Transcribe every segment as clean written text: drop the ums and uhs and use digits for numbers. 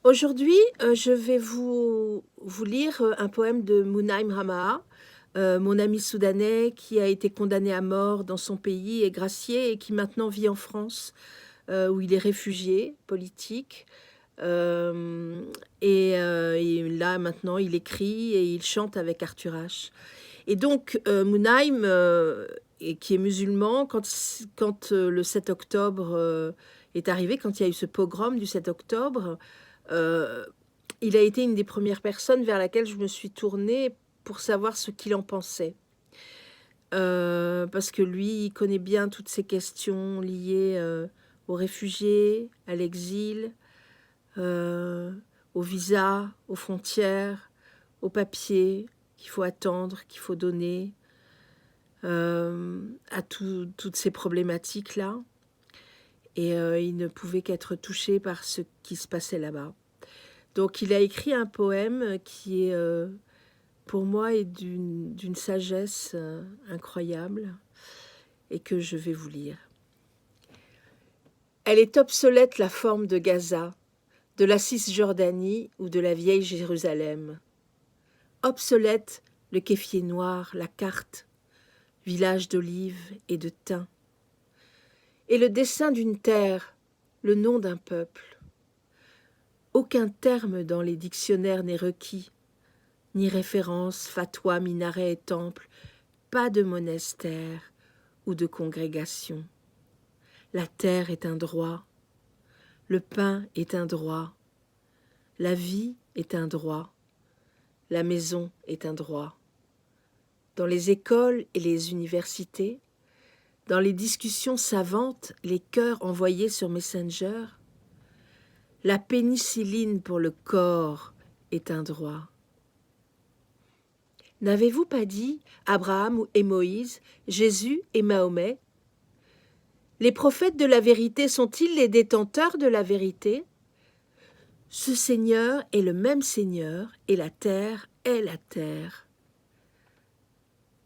Aujourd'hui, je vais vous lire un poème de Mounaïm Ramaha, mon ami soudanais qui a été condamné à mort dans son pays et gracié et qui maintenant vit en France, où il est réfugié politique. Hem et là, maintenant, il écrit et il chante avec Arthur H. Et donc, Mounaïm, et qui est musulman, le 7 octobre, est arrivé, quand il y a eu ce pogrom du 7 octobre, heu, il a été une des premières personnes vers laquelle je me suis tournée pour savoir ce qu'il en pensait. Parce que lui, il connaît bien toutes ces questions liées, aux réfugiés, à l'exil, heu, aux visas, aux frontières, aux papiers qu'il faut attendre, qu'il faut donner. À toutes ces problématiques-là et il ne pouvait qu'être touché par ce qui se passait là-bas. Donc il a écrit un poème qui est, pour moi, est d'une sagesse, incroyable et que je vais vous lire. Elle est obsolète la forme de Gaza, de la Cisjordanie ou de la vieille Jérusalem. Obsolète le kéfier noir, la carte, village d'olives et de thym. Et le dessin d'une terre, le nom d'un peuple. Aucun terme dans les dictionnaires n'est requis, ni référence, fatwa, minaret et temple, pas de monastère ou de congrégation. La terre est un droit, le pain est un droit, la vie est un droit, la maison est un droit. Dans les écoles et les universités, dans les discussions savantes, les cœurs envoyés sur Messenger, la pénicilline pour le corps est un droit. N'avez-vous pas dit Abraham et Moïse, Jésus et Mahomet? Les prophètes de la vérité sont-ils les détenteurs de la vérité? Ce Seigneur est le même Seigneur et la terre est la terre.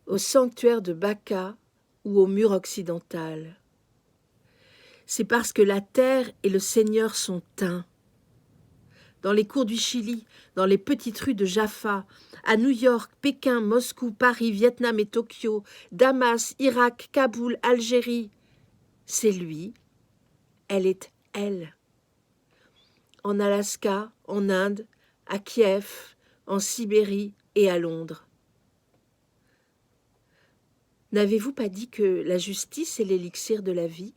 Au sanctuaire de Baka ou au mur occidental. C'est parce que la terre et le Seigneur sont un. Dans les cours du Chili, dans les petites rues de Jaffa, à New York, Pékin, Moscou, Paris, Vietnam et Tokyo, Damas, Irak, Kaboul, Algérie. C'est lui, elle est elle. En Alaska, en Inde, à Kiev, en Sibérie et à Londres. N'avez-vous pas dit que la justice est l'élixir de la vie?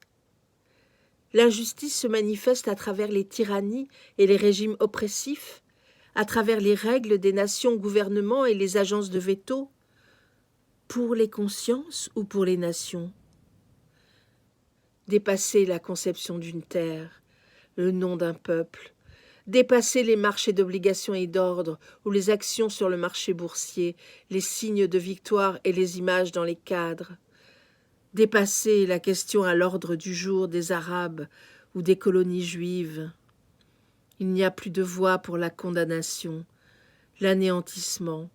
L'injustice se manifeste à travers les tyrannies et les régimes oppressifs, à travers les règles des nations, gouvernements et les agences de veto, pour les consciences ou pour les nations. Dépasser la conception d'une terre, le nom d'un peuple, dépasser les marchés d'obligation et d'ordre ou les actions sur le marché boursier, les signes de victoire et les images dans les cadres, dépasser la question à l'ordre du jour des Arabes ou des colonies juives. Il n'y a plus de voie pour la condamnation, l'anéantissement,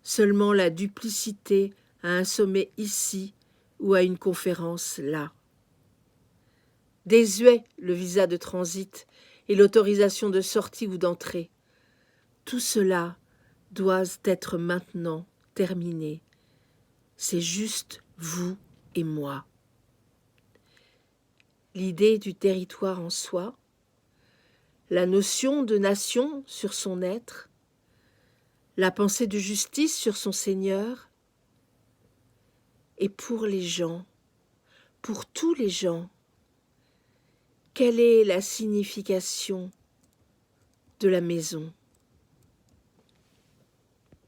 seulement la duplicité à un sommet ici ou à une conférence là. Désuet le visa de transit et l'autorisation de sortie ou d'entrée. Tout cela doit être maintenant terminé. C'est juste vous et moi. L'idée du territoire en soi, la notion de nation sur son être, la pensée de justice sur son Seigneur, et pour les gens, pour tous les gens, quelle est la signification de la maison ?